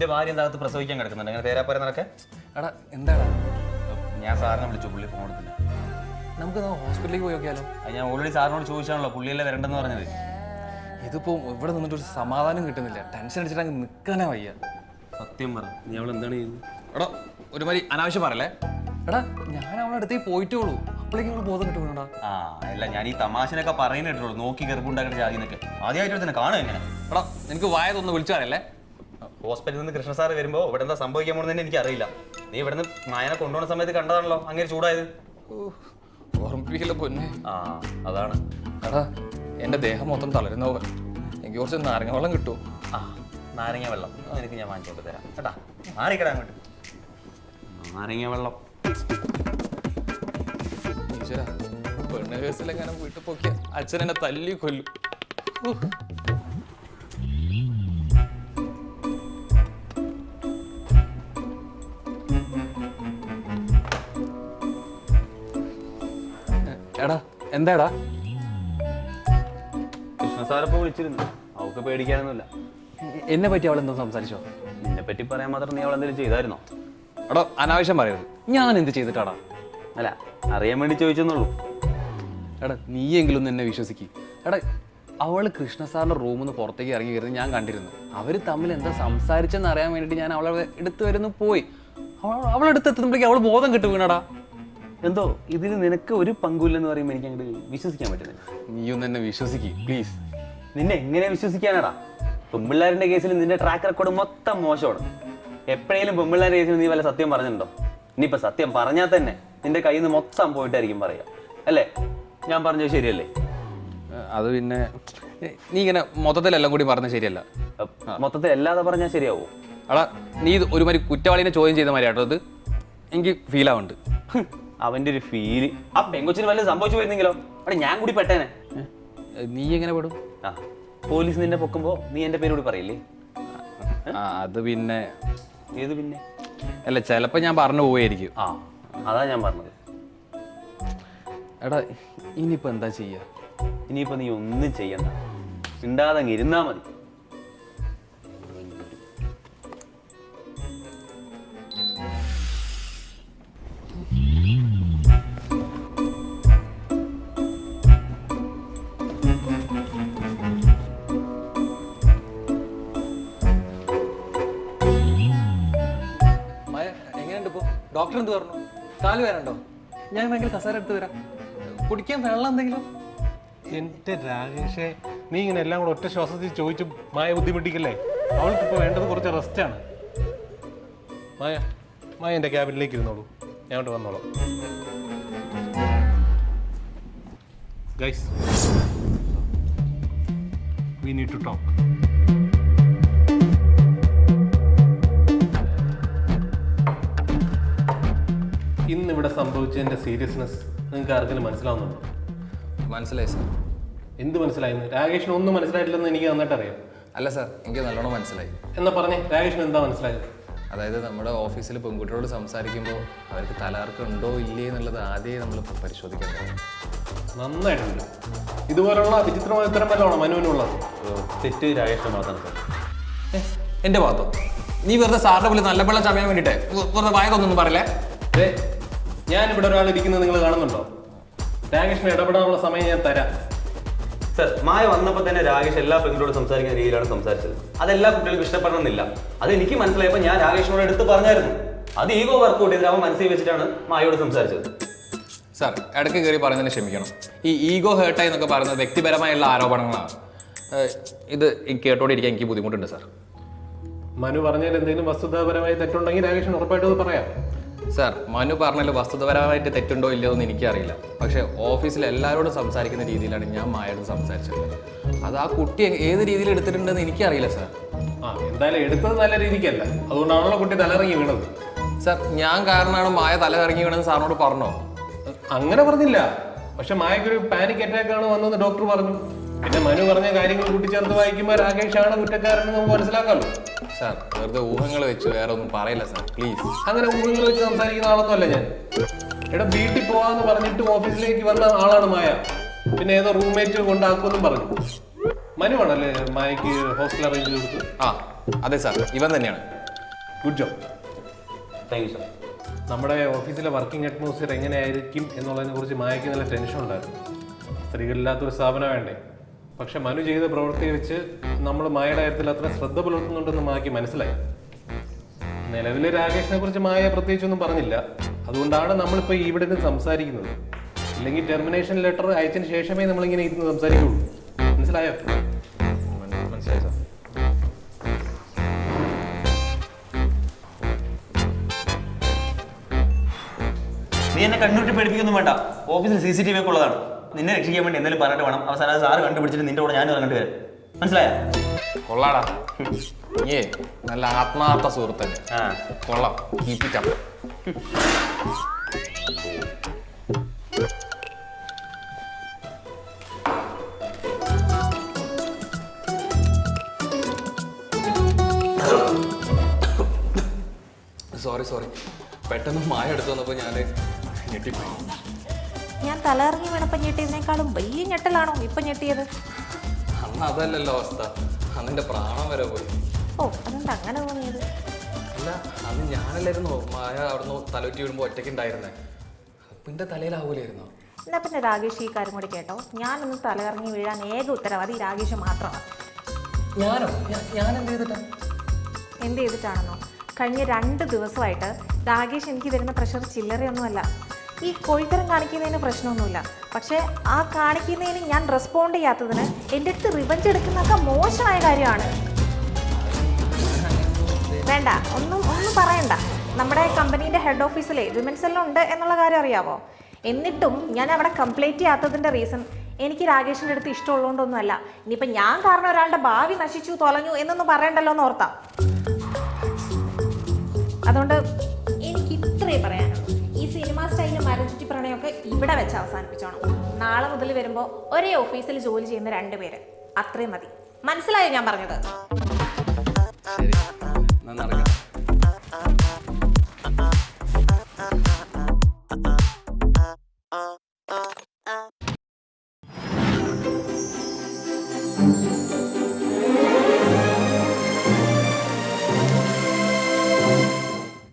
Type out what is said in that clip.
നിന്റെ ഭാര്യ എന്താകത്ത് പ്രസവിക്കാൻ കിടക്കുന്നുണ്ട്. അങ്ങനെ തേരാപ്പര നടക്കെ. എടാ എന്താടാ? ഞാൻ സാറിനെ വിളിച്ചു, പുള്ളി ഫോൺ എടുത്തില്ല. നമുക്ക് ഹോസ്പിറ്റലിലേക്ക് പോയി നോക്കിയാലോ? ഞാൻ ഓൾറെഡി സാറിനോട് ചോദിച്ചാണല്ലോ, പുള്ളിയല്ലേ വരണ്ടെന്ന് പറഞ്ഞത്. ഇതിപ്പോൾ ഇവിടെ നിന്നിട്ട് ഒരു സമാധാനം കിട്ടുന്നില്ല. ടെൻഷൻ അടിച്ചിട്ട് അങ്ങ് നിൽക്കാനേ വയ്യ. സത്യം പറ, നീ അവൾ എന്താണ് ചെയ്യുന്നത്? എടാ ഒരുമാതിരി അനാവശ്യം പറയല്ലേ. എടാ ഞാൻ അവളുടെ അടുത്തേക്ക് പോയിട്ടോളൂ, അപ്പോഴേക്കും അവൾ ബോധം കിട്ടുന്നുണ്ടാ. അല്ല, ഞാൻ ഈ തമാശനൊക്കെ പറയുന്നിട്ടുള്ളൂ. നോക്കി ഗർഭുണ്ടാക്കുന്ന ജാതിന്നൊക്കെ ആദ്യമായിട്ട് തന്നെ കാണും. എങ്ങനെ എടാ എനിക്ക് വായതൊന്ന് വിളിച്ചു പറയല്ലേ. ഹോസ്പിറ്റലിൽ നിന്ന് കൃഷ്ണ സാറ് വരുമ്പോൾ ഇവിടെ എന്താ സംഭവിക്കാൻ പോകുന്നതെന്ന് എനിക്ക് അറിയില്ല. നീ ഇവിടുന്ന് മായനെ കൊണ്ടുപോകുന്ന സമയത്ത് കണ്ടതാണല്ലോ അങ്ങനെ ചൂടായത്. ഓർമ്മിപ്പിക്കില്ല പൊന്നെ. അതാണ്. എടാ എൻ്റെ ദേഹം മൊത്തം തളരുന്ന പോലെ. എനിക്ക് കുറച്ച് നാരങ്ങ വെള്ളം കിട്ടുമോ? നാരങ്ങ വെള്ളം നിനക്ക് ഞാൻ വാങ്ങിച്ചോണ്ട് തരാം കേട്ടാ. മാറിക്കടാ അങ്ങോട്ട്. നാരങ്ങ വെള്ളം. ഈശ്വരാ, പെണ്ണ് കേസിലെങ്ങനെ വീട്ടിൽ പോക്കിയ അച്ഛൻ എന്നെ തല്ലി കൊല്ലും. എടാ എന്താടാ? കൃഷ്ണ സാറിപ്പോ വിളിച്ചിരുന്നു. അവൾക്ക് പേടിക്കാനൊന്നുമില്ല. എന്നെ പറ്റി അവൾ എന്താ സംസാരിച്ചോ? നിന്നെ പറ്റി പറയാൻ മാത്രം നീ അവൾ എന്തെങ്കിലും ചെയ്തായിരുന്നോ? എടാ അനാവശ്യം പറയരുത്. ഞാൻ എന്ത് ചെയ്തിട്ടാടാ? അല്ല, അറിയാൻ വേണ്ടി ചോദിച്ചെന്നുള്ളൂ. എടാ നീയെങ്കിലും ഒന്ന് എന്നെ വിശ്വസിക്കും. എടാ അവൾ കൃഷ്ണ സാറിൻ്റെ റൂമിൽ നിന്ന് പുറത്തേക്ക് ഇറങ്ങി വരുന്നത് ഞാൻ കണ്ടിരുന്നു. അവർ തമ്മിൽ എന്താ സംസാരിച്ചെന്ന് അറിയാൻ വേണ്ടിയിട്ട് ഞാൻ അവളെ എടുത്ത് വരുന്നു പോയി. അവളെടുത്ത് എത്തുമ്പോഴേക്കും അവൾ ബോധം കിട്ടു വീണടാ. എന്തോ ഇതിന് നിനക്ക് ഒരു പങ്കുമില്ലെന്ന് പറയുമ്പോൾ എനിക്ക് അങ്ങോട്ട് വിശ്വസിക്കാൻ പറ്റുന്നില്ല. നീ ഒന്ന് എന്നെ വിശ്വസിക്കും പ്ലീസ്. നിന്നെ എങ്ങനെ വിശ്വസിക്കാനാടാ? പെമ്പിള്ളാരിന്റെ കേസിൽ നിന്റെ ട്രാക്ക് റെക്കോർഡ് മൊത്തം മോശമാണ്. എപ്പോഴേലും പെമ്പിള്ളാരുടെ കേസിൽ നീ വല്ല സത്യം പറഞ്ഞിട്ടുണ്ടോ? ഇനിയിപ്പോൾ സത്യം പറഞ്ഞാൽ തന്നെ നിന്റെ കയ്യിൽ നിന്ന് മൊത്തം പോയിട്ടായിരിക്കും പറയുക, അല്ലേ? ഞാൻ പറഞ്ഞത് ശരിയല്ലേ? അത് പിന്നെ നീ ഇങ്ങനെ മൊത്തത്തിലെല്ലാം കൂടി പറഞ്ഞത് ശരിയല്ല. മൊത്തത്തിൽ അല്ലാതെ പറഞ്ഞാൽ ശരിയാവോ? എടാ നീ ഇത് ഒരുമാതിരി കുറ്റവാളിനെ ചോദ്യം ചെയ്ത മാതിരി കേട്ടോ. അത് എനിക്ക് ഫീൽ ആവുന്നുണ്ട്. അവൻ്റെ ഒരു ഫീല്. ആ പെങ്കൊച്ചിന് വല്ലതും സംഭവിച്ചു പോയിരുന്നെങ്കിലോ? അവിടെ ഞാൻ കൂടി പെട്ടേനെ. നീ എങ്ങനെ പെടും? പോലീസ് നിന്നെ പൊക്കുമ്പോൾ നീ എൻ്റെ പേര് കൂടി പറയില്ലേ? അത് പിന്നെ ഏത് പിന്നെ? അല്ല ചിലപ്പോൾ ഞാൻ പറഞ്ഞു പോവുമായിരിക്കും. അതാ ഞാൻ പറഞ്ഞത്. എടാ ഇനിയിപ്പോൾ എന്താ ചെയ്യുക? ഇനിയിപ്പോൾ നീ ഒന്നും ചെയ്യണ്ട, മിണ്ടാതെ അങ്ങ് ഇരുന്നാ മതി. ഡോക്ടർ എന്ത് പറഞ്ഞു? കാല് വേനണ്ടോ? ഞാൻ ഭയങ്കര കസാര എടുത്ത് തരാം. കുടിക്കാൻ വെള്ളം എന്തെങ്കിലും? എൻ്റെ രാജേഷേ, നീ ഇങ്ങനെ എല്ലാം കൂടെ ഒറ്റ ശ്വാസത്തിൽ ചോദിച്ചു മായ ബുദ്ധിമുട്ടിക്കല്ലേ? അവൾക്കിപ്പോൾ വേണ്ടത് കുറച്ച് റെസ്റ്റാണ്. മായ എൻ്റെ ക്യാബിനിലേക്ക് ഇരുന്നോളൂ, ഞാൻ അങ്ങോട്ട് വന്നോളാം. Guys, we need to talk. ഇന്നിവിടെ സംഭവിച്ചതിൻ്റെ സീരിയസ്നെസ് നിങ്ങൾക്ക് ആർക്കെങ്കിലും മനസ്സിലാവുന്നുണ്ടോ? മനസ്സിലായി സാർ. എന്ത് മനസ്സിലായിരുന്നു? രാകേഷിന് ഒന്നും മനസ്സിലായിട്ടില്ലെന്ന് എനിക്ക് നന്നായിട്ട് അറിയാം. അല്ല സാർ, എനിക്ക് നല്ലോണം മനസ്സിലായി. എന്നാ പറഞ്ഞേ, രാകേഷിന് എന്താ മനസ്സിലായത്? അതായത് നമ്മുടെ ഓഫീസിൽ പെൺകുട്ടികളോട് സംസാരിക്കുമ്പോൾ അവർക്ക് തലകർക്ക് ഉണ്ടോ ഇല്ലേ എന്നുള്ളത് ആദ്യമേ നമ്മൾ പരിശോധിക്കേണ്ടത്. നന്നായിട്ടുണ്ട്. ഇതുപോലുള്ള വിചിത്രമായ ഉത്തരം വല്ലതാണോ മനുവിനുള്ളത്? തെറ്റ് രാകേഷിന്റെ മാത്രം. എൻ്റെ ഭാഗത്തോ? നീ വെറുതെ സാറിന്റെ പോലെ നല്ല വെള്ളം ചമയാൻ വേണ്ടിയിട്ട് വെറുതെ വായതൊന്നും പറയല്ലേ. ഞാനിവിടെ ഒരാൾ ഇരിക്കുന്നത് നിങ്ങൾ കാണുന്നുണ്ടോ? രാകേഷിന് ഇടപെടാനുള്ള സമയം ഞാൻ തരാം. സർ, മായ വന്നപ്പോൾ തന്നെ രാകേഷ് എല്ലാ പെൺകുട്ടിയോടും സംസാരിക്കുന്ന രീതിയിലാണ് സംസാരിച്ചത്. അതെല്ലാ കുട്ടികൾക്കും ഇഷ്ടപ്പെടണമെന്നില്ല. അത് എനിക്ക് മനസ്സിലായപ്പോൾ ഞാൻ രാകേഷിനോട് എടുത്ത് പറഞ്ഞായിരുന്നു. അത് ഈഗോ വർക്കൗട്ട് ചെയ്ത് അവൻ മനസ്സിൽ വെച്ചിട്ടാണ് മായയോട് സംസാരിച്ചത്. സാർ ഇടയ്ക്ക് കയറി പറയുന്നതിന് ക്ഷമിക്കണം. ഈ ഈഗോ ഹേർട്ടായി എന്നൊക്കെ പറയുന്നത് വ്യക്തിപരമായുള്ള ആരോപണങ്ങളാണ്. ഇത് കേട്ടോണ്ടിരിക്കാൻ എനിക്ക് ബുദ്ധിമുട്ടുണ്ട് സാർ. മനു പറഞ്ഞാൽ എന്തെങ്കിലും വസ്തുതാപരമായി തെറ്റുണ്ടെങ്കിൽ രാകേഷിന് ഉറപ്പായിട്ടും പറയാം. സാർ മനു പറഞ്ഞാൽ വസ്തുതപരമായിട്ട് തെറ്റുണ്ടോ ഇല്ലയോ എന്ന് എനിക്കറിയില്ല. പക്ഷേ ഓഫീസിൽ എല്ലാവരോടും സംസാരിക്കുന്ന രീതിയിലാണ് ഞാൻ മായോട് സംസാരിച്ചത്. അത് ആ കുട്ടി ഏത് രീതിയിൽ എടുത്തിട്ടുണ്ടെന്ന് എനിക്കറിയില്ല സാർ. എന്തായാലും എടുത്തത് നല്ല രീതിക്കല്ല, അതുകൊണ്ടാണല്ലോ കുട്ടി തലയിറങ്ങി വീണത്. സാർ ഞാൻ കാരണമാണ് മായ തല ഇറങ്ങി വീണെന്ന് സാറിനോട് പറഞ്ഞോ? അങ്ങനെ പറഞ്ഞില്ല, പക്ഷെ മായക്കൊരു പാനിക് അറ്റാക്ക് ആണ് വന്നതെന്ന് ഡോക്ടർ പറഞ്ഞു. പിന്നെ മനു പറഞ്ഞ കാര്യങ്ങൾ കൂട്ടിച്ചേർത്ത് വായിക്കുമ്പോൾ രാകേഷാണ് കുറ്റക്കാരനെന്ന് നമുക്ക് മനസ്സിലാക്കാമല്ലോ. സാർ വെറുതെ ഊഹങ്ങൾ വെച്ച് വേറെ ഒന്നും പറയില്ല സാർ, പ്ലീസ്. അങ്ങനെ ഊഹങ്ങൾ വെച്ച് സംസാരിക്കുന്ന ആളൊന്നും അല്ല ഞാൻ. ഇവിടെ വീട്ടിൽ പോവാന്ന് പറഞ്ഞിട്ട് ഓഫീസിലേക്ക് വന്ന ആളാണ് മായ. പിന്നെ ഏതോ റൂംമേറ്റ് കൊണ്ടാക്കുമെന്നും പറഞ്ഞു. മനു ആണല്ലേ മായക്ക് ഹോസ്റ്റൽ അറേഞ്ച് ചെയ്ത് കൊടുത്തു? അതെ സാർ, ഇവൻ തന്നെയാണ്. Good job. Thank you sir. നമ്മുടെ ഓഫീസിലെ വർക്കിംഗ് അറ്റ്മോസ്ഫിയർ എങ്ങനെയായിരിക്കും എന്നുള്ളതിനെ കുറിച്ച് മായയ്ക്ക് നല്ല ടെൻഷൻ ഉണ്ടായിരുന്നു. സ്ത്രീകളില്ലാത്തൊരു സ്ഥാപനം വേണ്ടേ. പക്ഷെ മനു ചെയ്ത പ്രവൃത്തി വെച്ച് നമ്മൾ മായയുടെ കാര്യത്തിൽ അത്ര ശ്രദ്ധ പുലർത്തുന്നുണ്ടെന്ന് മായയ്ക്ക് മനസ്സിലായി. നിലവിലെ രാകേഷിനെ കുറിച്ച് മായ പ്രത്യേകിച്ചൊന്നും പറഞ്ഞില്ല. അതുകൊണ്ടാണ് നമ്മളിപ്പോൾ ഇവിടെ നിന്ന് സംസാരിക്കുന്നത്. ഇല്ലെങ്കിൽ ടെർമിനേഷൻ ലെറ്റർ അയച്ചതിന് ശേഷമേ നമ്മളിങ്ങനെ ഇരുന്ന് സംസാരിക്കുള്ളൂ. മനസ്സിലായോ? മനസ്സിലായി സാർ. നീ എന്നെ കണ്ണൂട്ടി പേടിപ്പിക്കൊന്നും വേണ്ട. ഓഫീസിൽ CCTV ഒക്കെ ഉള്ളതാണ്. നിന്നെ രക്ഷിക്കാൻ വേണ്ടി എന്തെങ്കിലും പറഞ്ഞിട്ട് വേണം അവസാനം സാറ് കണ്ടുപിടിച്ചിട്ട് നിന്റെ കൂടെ ഞാൻ ഇറങ്ങിട്ട് വരാം. മനസ്സിലായോ? കൊള്ളാടാ. ഏ നല്ല ആത്മാർത്ഥ സുഹൃത്തല്ലേ. കൊള്ളാം. Keep it up. സോറി പെട്ടെന്ന് മായ എടുത്തു വന്നപ്പോൾ ഞാൻ ഞെട്ടിപ്പോയി. ഞാൻ തലയിറങ്ങി വീണപ്പം ഞെട്ടിയതിനേക്കാളും വലിയ ഞെട്ടലാണോ ഇപ്പം ഞെട്ടിയത്? അന്ന് അതല്ലല്ലോ അവസ്ഥ. അന്നെൻ്റെ പ്രാണം വരെ പോയി. ഓ, അതെന്താ അങ്ങനെ തോന്നിയത്? അല്ല, അന്ന് ഞാനല്ലായിരുന്നു മായ അവിടുന്ന് തലറ്റി വീഴുമ്പോൾ ഒറ്റയ്ക്ക് ഉണ്ടായിരുന്നേ. പിന്നെ തലയിലാവൂലായിരുന്നോ? എന്നാ പിന്നെ രാകേഷ് ഈ കാര്യം കൂടി കേട്ടോ. ഞാനൊന്ന് തലയിറങ്ങി വീഴാൻ ഏക ഉത്തരവാദി രാകേഷ് മാത്രമാണ്. ഞാനോ? ഞാൻ എന്ത് ചെയ്തിട്ടാ? എന്ത് ചെയ്തിട്ടാണെന്നോ? കഴിഞ്ഞ 2 ദിവസമായിട്ട് രാകേഷ് എനിക്ക് തരുന്ന പ്രഷർ ചില്ലറയൊന്നുമല്ല. ഈ കോഴിത്തരം കാണിക്കുന്നതിന് പ്രശ്നമൊന്നുമില്ല. പക്ഷേ ആ കാണിക്കുന്നതിന് ഞാൻ റെസ്പോണ്ട് ചെയ്യാത്തതിന് എൻ്റെ അടുത്ത് റിവഞ്ച് എടുക്കുന്നതൊക്കെ മോശമായ കാര്യമാണ്. വേണ്ട, ഒന്നും പറയണ്ട. നമ്മുടെ കമ്പനീൻ്റെ ഹെഡ് ഓഫീസിലെ വിമൻസ് എല്ലാം ഉണ്ട് എന്നുള്ള കാര്യം അറിയാമോ? എന്നിട്ടും ഞാൻ അവിടെ കംപ്ലീറ്റ് ചെയ്യാത്തതിൻ്റെ റീസൺ എനിക്ക് രാകേഷിൻ്റെ അടുത്ത് ഇഷ്ടമുള്ളതുകൊണ്ടൊന്നുമല്ല. ഇനിയിപ്പം ഞാൻ കാരണം ഒരാളുടെ ഭാവി നശിച്ചു തൊലഞ്ഞു എന്നൊന്നും പറയണ്ടല്ലോ എന്ന് ഓർത്താം. അതുകൊണ്ട് എനിക്ക് ഇത്രേ പറയാനുള്ളൂ. ഈ സിനിമ സ്റ്റൈല് മരം ചുറ്റി പ്രണയമൊക്കെ ഇവിടെ വെച്ച് അവസാനിപ്പിച്ചോണം. നാളെ മുതൽ വരുമ്പോൾ ഒരേ ഓഫീസിൽ ജോലി ചെയ്യുന്ന 2 പേര്, അത്രയും മതി. മനസ്സിലായോ ഞാൻ പറഞ്ഞത്? ശരി, നടക്കാം.